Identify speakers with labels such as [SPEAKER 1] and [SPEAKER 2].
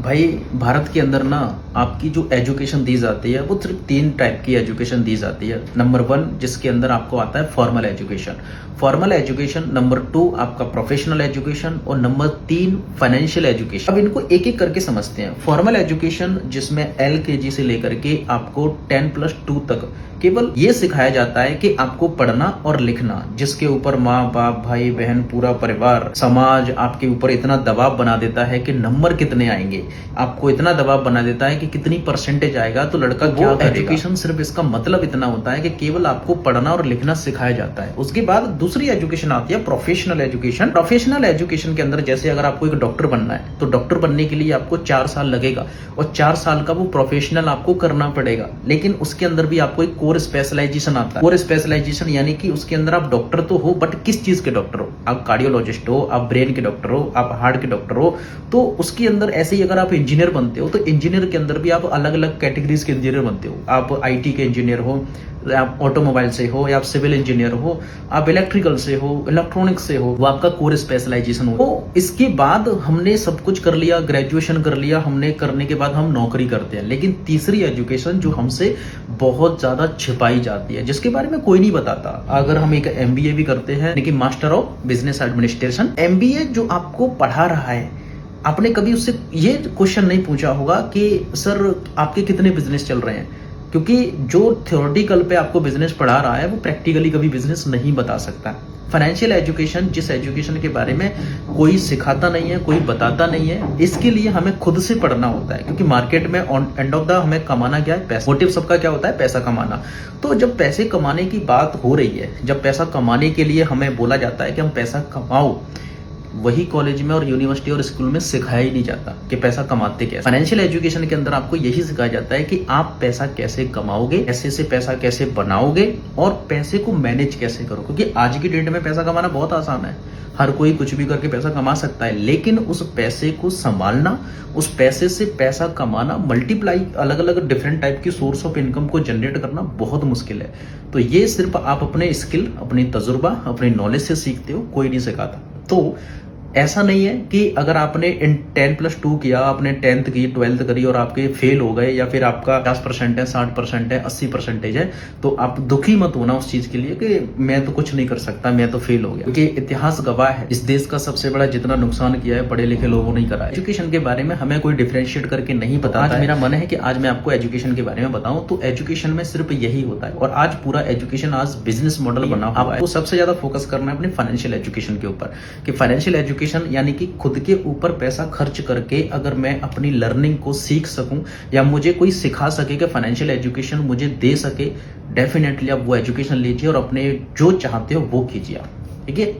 [SPEAKER 1] भाई भारत के अंदर ना आपकी जो एजुकेशन दी जाती है वो सिर्फ 3 टाइप की एजुकेशन दी जाती है। नंबर 1 जिसके अंदर आपको आता है formal education. Formal education, number 2 आपका प्रोफेशनल एजुकेशन और नंबर 3 फाइनेंशियल एजुकेशन। अब इनको एक एक करके समझते हैं। फॉर्मल एजुकेशन जिसमें LKG से लेकर के आपको 10+2 तक केवल ये सिखाया जाता है कि आपको पढ़ना और लिखना, जिसके ऊपर माँ बाप भाई बहन पूरा परिवार समाज आपके ऊपर इतना दबाव बना देता है कि नंबर कितने आएंगे, आपको इतना दबाव बना देता है कि कितनी परसेंटेज आएगा तो लड़का क्या करेगा। एजुकेशन सिर्फ इसका मतलब इतना होता है कि केवल आपको पढ़ना और लिखना सिखाया जाता है। उसके बाद दूसरी एजुकेशन आती है प्रोफेशनल एजुकेशन। प्रोफेशनल एजुकेशन के अंदर जैसे अगर आपको एक डॉक्टर बनना है तो डॉक्टर बनने के लिए आपको 4 साल लगेगा और 4 साल का वो प्रोफेशनल आपको करना पड़ेगा। लेकिन उसके अंदर भी आपको एक कोर स्पेशलाइजेशन आता है। कोर स्पेशलाइजेशन यानी कि उसके अंदर आप डॉक्टर तो हो, बट किस चीज के डॉक्टर हो, आप कार्डियोलॉजिस्ट हो, आप ब्रेन के डॉक्टर हो, आप हार्ट के डॉक्टर हो। तो उसके अंदर ऐसे ही अगर आप इंजीनियर बनते हो तो इंजीनियर के अंदर भी आप अलग अलग कैटेगरीज के इंजीनियर बनते हो। आप IT के इंजीनियर हो, आप ऑटोमोबाइल से हो, या आप सिविल इंजीनियर हो, आप इलेक्ट्रिकल से हो, इलेक्ट्रॉनिक्स से हो, वो आपका कोर स्पेशलाइजेशन हो। तो इसके बाद हमने सब कुछ कर लिया, ग्रेजुएशन कर लिया हमने, करने के बाद हम नौकरी करते हैं। लेकिन तीसरी एजुकेशन जो हमसे बहुत ज्यादा छिपाई जाती है, जिसके बारे में कोई नहीं बताता। अगर हम एक MBA भी करते हैं, यानी कि master of business administration, MBA जो आपको पढ़ा रहा है, आपने कभी उससे ये क्वेश्चन नहीं पूछा होगा कि सर आपके कितने बिजनेस चल रहे हैं, क्योंकि जो थ्योरेटिकल पे आपको बिजनेस पढ़ा रहा है वो प्रैक्टिकली कभी बिजनेस नहीं बता सकता। फाइनेंशियल एजुकेशन, जिस एजुकेशन के बारे में कोई सिखाता नहीं है, कोई बताता नहीं है, इसके लिए हमें खुद से पढ़ना होता है। क्योंकि मार्केट में एंड ऑफ द हमें कमाना क्या है, पैसा। मोटिव सबका क्या होता है, पैसा कमाना। तो जब पैसे कमाने की बात हो रही है, जब पैसा कमाने के लिए हमें बोला जाता है कि हम पैसा कमाओ, वही कॉलेज में और यूनिवर्सिटी और स्कूल में सिखाया ही नहीं जाता कि पैसा कमाते कैसे। फाइनेंशियल एजुकेशन के अंदर आपको यही सिखाया जाता है कि आप पैसा कैसे कमाओगे, पैसे से पैसा कैसे बनाओगे और पैसे को मैनेज कैसे करो। क्योंकि आज की डेट में पैसा कमाना बहुत आसान है, हर कोई कुछ भी करके पैसा कमा सकता है। लेकिन उस पैसे को संभालना, उस पैसे से पैसा कमाना, मल्टीप्लाई, अलग अलग डिफरेंट टाइप की सोर्स ऑफ इनकम को जनरेट करना बहुत मुश्किल है। तो ये सिर्फ आप अपने स्किल, अपनी तजुर्बा, अपनी नॉलेज से सीखते हो, कोई नहीं सिखाता। तो ऐसा नहीं है कि अगर आपने 10+2 किया, आपने 10th की, 12th करी और आपके फेल हो गए, या फिर आपका 50% है, 60% है, 80% है, तो आप दुखी मत होना उस चीज के लिए कि मैं तो कुछ नहीं कर सकता, मैं तो फेल हो गया। क्योंकि इतिहास गवाह है, इस देश का सबसे बड़ा जितना नुकसान किया है पढ़े लिखे लोगों ने करा है। एजुकेशन के बारे में हमें कोई डिफरेंशिएट करके नहीं पता। आज मेरा मन है कि आज मैं आपको एजुकेशन के बारे में बताऊं। तो एजुकेशन में सिर्फ यही होता है, और आज पूरा एजुकेशन आज बिजनेस मॉडल बना हुआ है। तो सबसे ज्यादा फोकस करना है अपने फाइनेंशियल एजुकेशन के ऊपर, कि फाइनेंशियल एजुकेशन यानी कि खुद के ऊपर पैसा खर्च करके अगर मैं अपनी लर्निंग को सीख सकूं, या मुझे कोई सिखा सके कि फाइनेंशियल एजुकेशन मुझे दे सके, डेफिनेटली आप वो एजुकेशन लीजिए और अपने जो चाहते हो वो कीजिए। ठीक है।